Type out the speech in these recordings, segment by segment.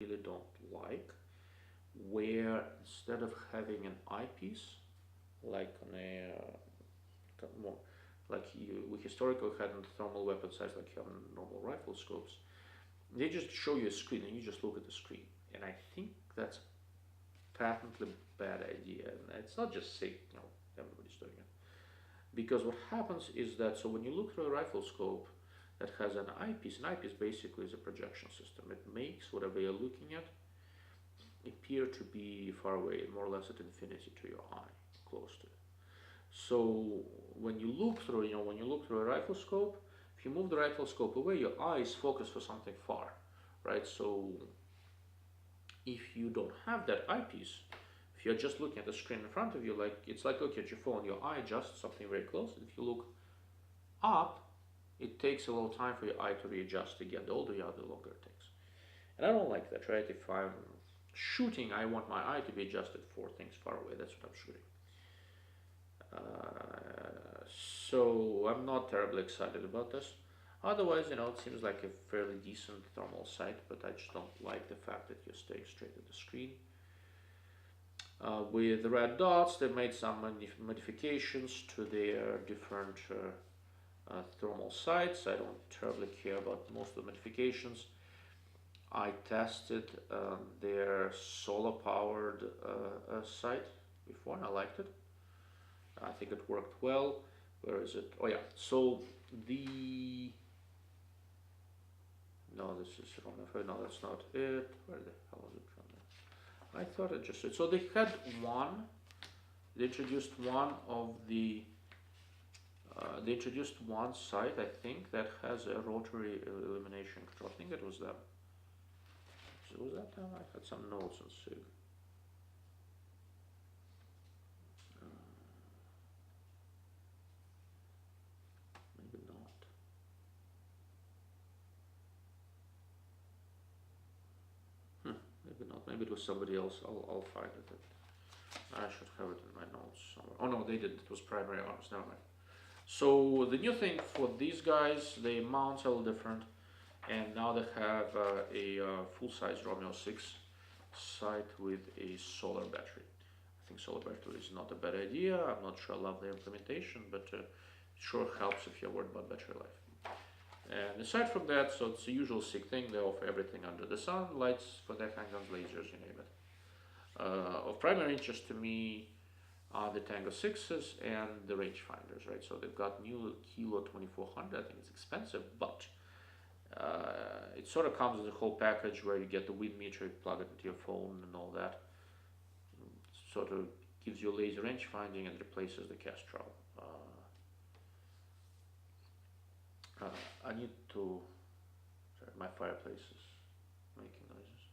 really don't like, where instead of having an eyepiece, like on a more like we historically had in thermal weapon sights, like you have in normal rifle scopes, they just show you a screen and you just look at the screen. And I think that's a patently bad idea. And it's not just SIG, everybody's doing it. Because what happens is that, so when you look through a rifle scope that has an eyepiece basically is a projection system. It makes whatever you're looking at appear to be far away, more or less at infinity to your eye, close to it. So when you look through, when you look through a rifle scope, if you move the rifle scope away, your eye is focused for something far, right? So if you don't have that eyepiece, if you're just looking at the screen in front of you, like it's like looking at your phone, your eye adjusts something very close. If you look up, it takes a little time for your eye to readjust again. The older you are, the longer it takes. And I don't like that, right? If I'm shooting, I want my eye to be adjusted for things far away. That's what I'm shooting. So I'm not terribly excited about this. Otherwise, it seems like a fairly decent thermal sight, but I just don't like the fact that you're staying straight at the screen. With the red dots, they made some modifications to their different thermal sights. I don't terribly care about most of the modifications. I tested their solar-powered sight before, and I liked it. I think it worked well. Where is it? Oh yeah. So the no, this is wrong. No, that's not it. Where the hell is it from? I thought it just. So they had one. They introduced one of the. They introduced one site, I think, that has a rotary illumination control. I think it was them. So was that them? I had some notes on SIG. Maybe not. Maybe not. Maybe it was somebody else. I'll find it. I should have it in my notes somewhere. Oh no, they didn't. It was Primary Arms. Never mind. So the new thing for these guys, they mount a little different, and now they have a full-size Romeo 6 sight with a solar battery. I think solar battery is not a bad idea. I'm not sure I love the implementation, but it sure helps if you're worried about battery life. And aside from that, so it's the usual SIG thing. They offer everything under the sun, lights for their handguns, lasers, you name it. Of primary interest to me are the Tango 6s and the rangefinders, right? So they've got new Kilo 2400. I think it's expensive, but it sort of comes with a whole package where you get the wind meter, you plug it into your phone and all that. It sort of gives you laser range finding and replaces the Kestrel. I need to. Sorry, my fireplace is making noises.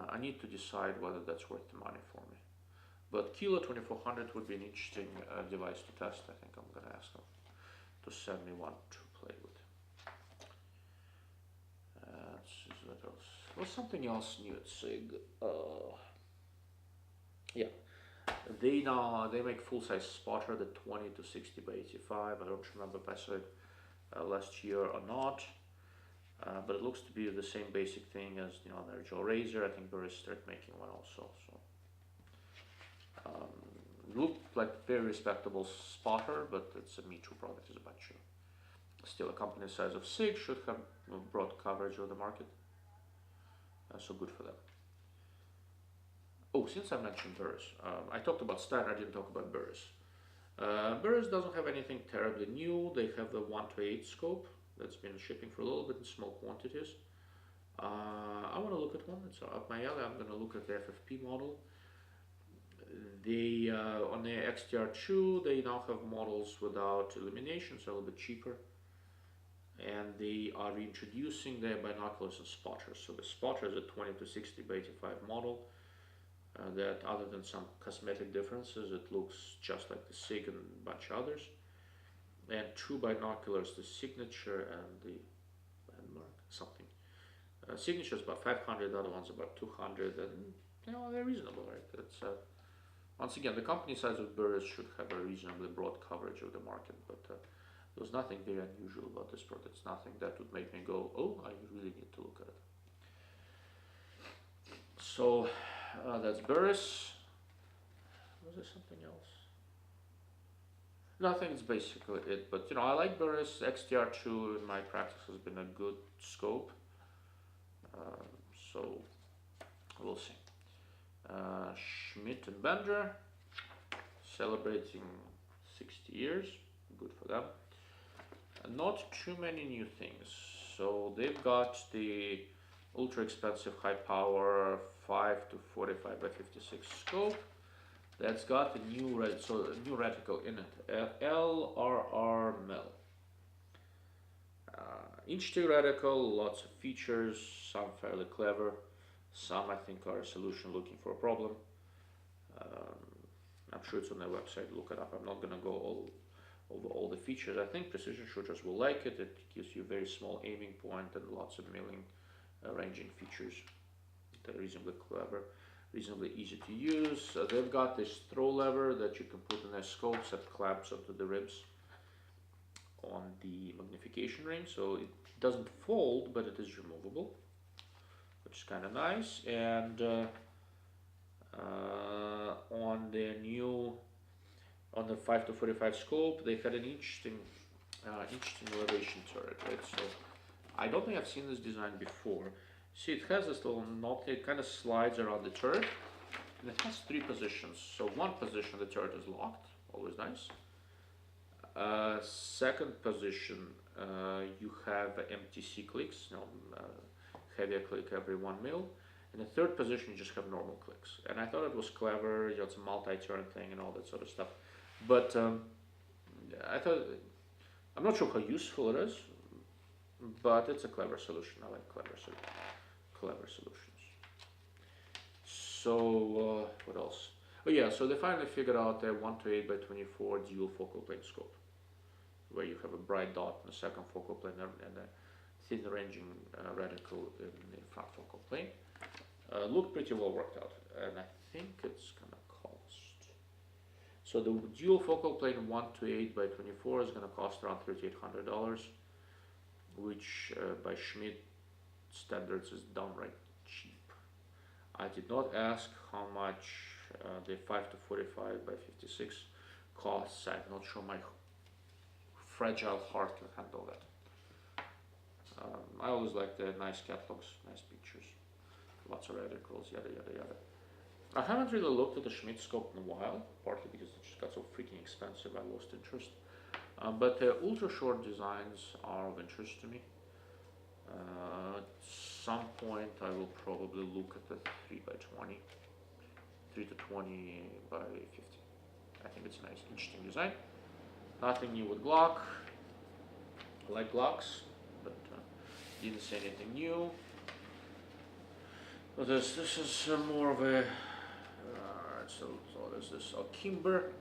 I need to decide whether that's worth the money for me. But Kilo 2400 would be an interesting device to test. I think I'm going to ask them to send me one to play with. What else? Well, something else new at SIG. Yeah, they make full-size spotter, the 20 to 60 by 85. I don't remember if I saw it last year or not. But it looks to be the same basic thing as the original Razor. I think Burris started making one also. So looked like very respectable spotter, but it's a Me Too product. Is a bunch of still a company the size of SIG should have broad coverage of the market. So good for them. Oh, since I mentioned Burris, I talked about Steiner. I didn't talk about Burris. Burris doesn't have anything terribly new. They have the 1 to 8 scope that's been shipping for a little bit in small quantities. I want to look at one. It's up my alley. I'm going to look at the FFP model. They on the XTR2, they now have models without illumination, so a little bit cheaper. And they are reintroducing their binoculars and spotters. So the spotter is a 20 to 60 by 85 model. That other than some cosmetic differences, it looks just like the SIG and a bunch of others. And 2 binoculars, the Signature and the Landmark, something. Signature is about 500, the other one's about 200, and they're reasonable, right? It's once again, the company size of Burris should have a reasonably broad coverage of the market, but there's nothing very unusual about this product. It's nothing that would make me go, oh, I really need to look at it. So that's Burris. Was there something else? No, I think it's basically it. But I like Burris. XTR2 in my practice has been a good scope. So we'll see. Schmidt and Bender celebrating 60 years. Good for them. Not too many new things. So they've got the ultra expensive high power 5 to 45 by 56 scope. That's got a new new reticle in it. LRR Mel. Inch-2 reticle, lots of features, some fairly clever, some I think are a solution looking for a problem. I'm sure it's on their website, look it up. I'm not gonna go over all the features. I think precision shooters will like it. It gives you a very small aiming point and lots of milling ranging features. They're reasonably clever, reasonably easy to use. They've got this throw lever that you can put in their scopes that clamps onto the ribs on the magnification ring, so it doesn't fold, but it is removable, which is kind of nice. And on the 5 to 45 scope, they had an interesting elevation turret, right? So I don't think I've seen this design before. See, it has this little knot, it kind of slides around the turret, and it has 3 positions. So one position, the turret is locked, always nice. Second position, you have MTC clicks, heavier click every 1 mil. In the third position, you just have normal clicks. And I thought it was clever, it's a multi-turn thing and all that sort of stuff. But I'm not sure how useful it is, but it's a clever solution. I like clever solutions. So, what else? Oh yeah, so they finally figured out a 1 to 8 by 24 dual focal plane scope, where you have a bright dot in the second focal plane and a thin ranging reticle in the front focal plane. Looked pretty well worked out, and I think it's gonna cost. So the dual focal plane 1 to 8 by 24 is gonna cost around $3,800, which by Schmidt standards is downright cheap. I did not ask how much the 5 to 45 by 56 costs. I'm not sure my fragile heart can handle that. I always like the nice catalogs, nice pictures, lots of reticles, yada yada yada. I haven't really looked at the Schmidt scope in a while, partly because it just got so freaking expensive I lost interest. But the ultra short designs are of interest to me. At some point I will probably look at the 3 by 20, 3 to 20 by 50. I think it's a nice, interesting design. Nothing new with Glock. I like Glocks, but didn't say anything new. But this is more of a. So there's this Kimber.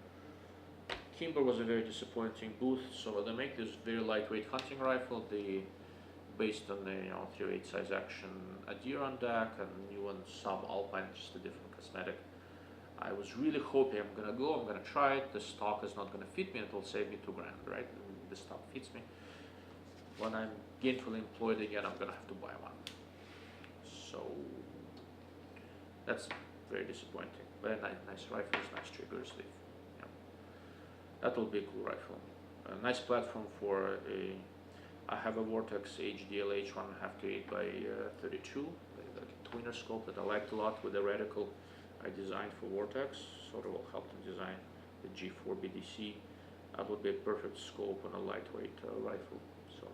Kimber was a very disappointing booth. So they make this very lightweight hunting rifle. They based on the 308 size action, a deer on deck, and new one sub-alpine, just a different cosmetic. I was really hoping I'm gonna go, I'm gonna try it. The stock is not gonna fit me, and it will save me $2,000, right? And the stock fits me. When I'm gainfully employed again, I'm gonna have to buy one. So that's very disappointing. But nice rifles, nice triggers. Yeah. That will be a cool rifle. A nice platform for a. I have a Vortex HDLH 1.5 to 8 by 32, like a twinner scope that I liked a lot with the reticle I designed for Vortex. Sort of will help them design the G4 BDC. That would be a perfect scope on a lightweight rifle. So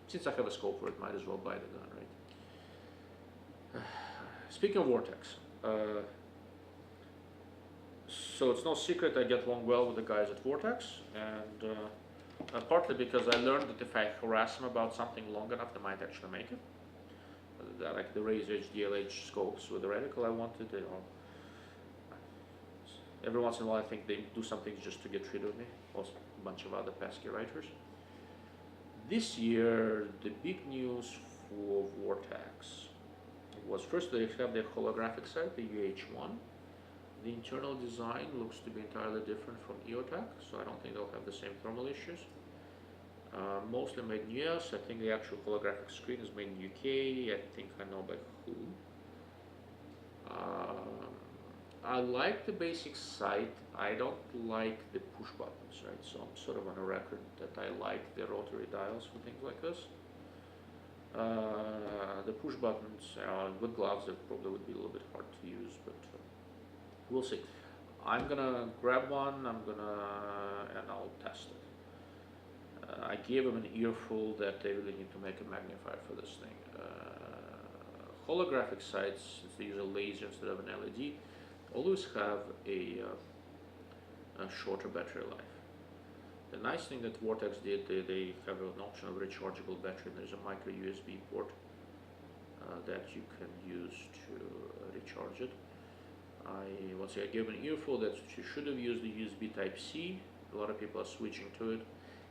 since I have a scope for it, might as well buy the gun, right? Speaking of Vortex, so it's no secret I get along well with the guys at Vortex, and partly because I learned that if I harass them about something long enough, they might actually make it. Like the Razor HDLH scopes with the reticle I wanted, every once in a while I think they do something just to get rid of me, plus a bunch of other pesky writers. This year, the big news for Vortex was first they have their holographic set, the UH1. The internal design looks to be entirely different from EOTech, so I don't think they'll have the same thermal issues. Mostly made in US. I think the actual holographic screen is made in UK. I think I know by who. I like the basic sight. I don't like the push buttons, right? So I'm sort of on a record that I like the rotary dials for things like this. The push buttons, with gloves, they probably would be a little bit hard to use, but we'll see. I'm gonna grab one, and I'll test it. I gave them an earful that they really need to make a magnifier for this thing. Holographic sights, since they use a laser instead of an LED, always have a shorter battery life. The nice thing that Vortex did, they have an option of rechargeable battery, and there's a micro USB port that you can use to recharge it. Once I gave an earful that you should have used the USB Type-C. A lot of people are switching to it.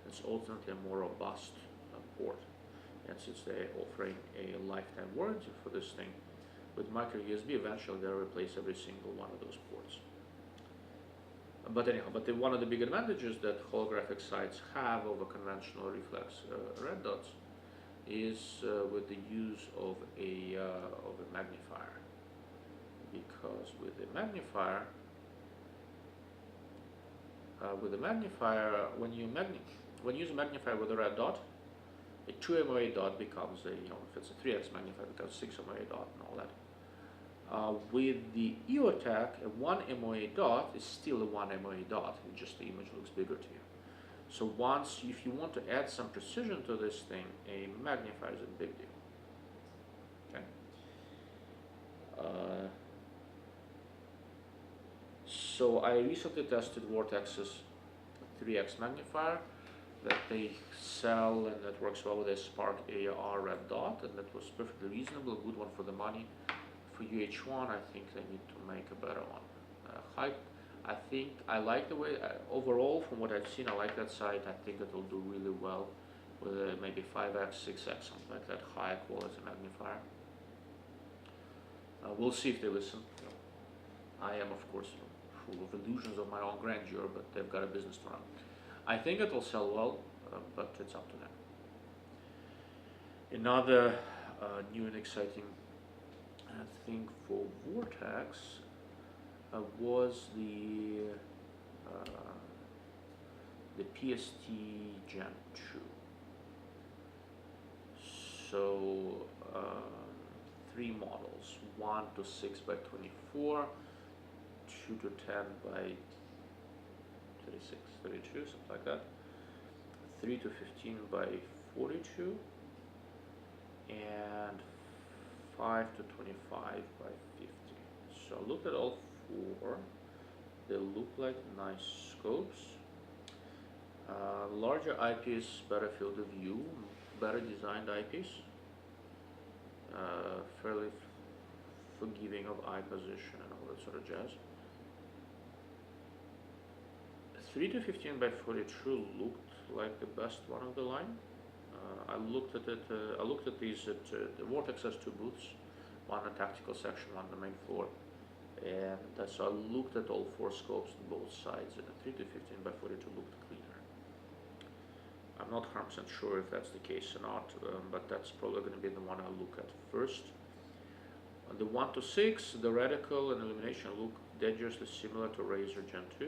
It's ultimately a more robust port, and since they're offering a lifetime warranty for this thing, with micro USB, eventually they'll replace every single one of those ports. But anyhow, one of the big advantages that holographic sights have over conventional reflex red dots is with the use of a magnifier. Because with a magnifier, when you use a magnifier with a red dot, a 2 MOA dot becomes a, if it's a 3x magnifier, it becomes 6 MOA dot and all that. With the EOTech, a 1 MOA dot is still a 1 MOA dot, just the image looks bigger to you. So if you want to add some precision to this thing, a magnifier is a big deal. Okay. So I recently tested Vortex's 3x magnifier that they sell, and that works well with a Spark AR red dot, and that was perfectly reasonable, a good one for the money. For UH1, I think they need to make a better one. I think I like the way, overall, from what I've seen, I like that sight. I think it will do really well with maybe 5x, 6x, something like that, high quality magnifier. We'll see if they listen. I am, of course, full of illusions of my own grandeur, but they've got a business to run. I think it will sell well, but it's up to them. Another new and exciting thing for Vortex was the PST Gen 2. So 3 models, 1 to 6 by 24, 2 to 10 by 36, 32, something like that, 3 to 15 by 42, and 5 to 25 by 50. So I looked at all 4. They look like nice scopes. Larger eyepiece, better field of view, better designed eyepiece, fairly forgiving of eye position and all that sort of jazz. 3 to 15 by 42 looked like the best one of the line. I looked at it. I looked at these at the Vortex has 2 booths, one in the tactical section, one on the main floor, and so I looked at all 4 scopes on both sides, and the 3 to 15 by 42 looked cleaner. I'm not 100% sure if that's the case or not, but that's probably going to be the one I'll look at first. On the 1 to 6, the reticle and illumination look dangerously similar to Razer Gen 2.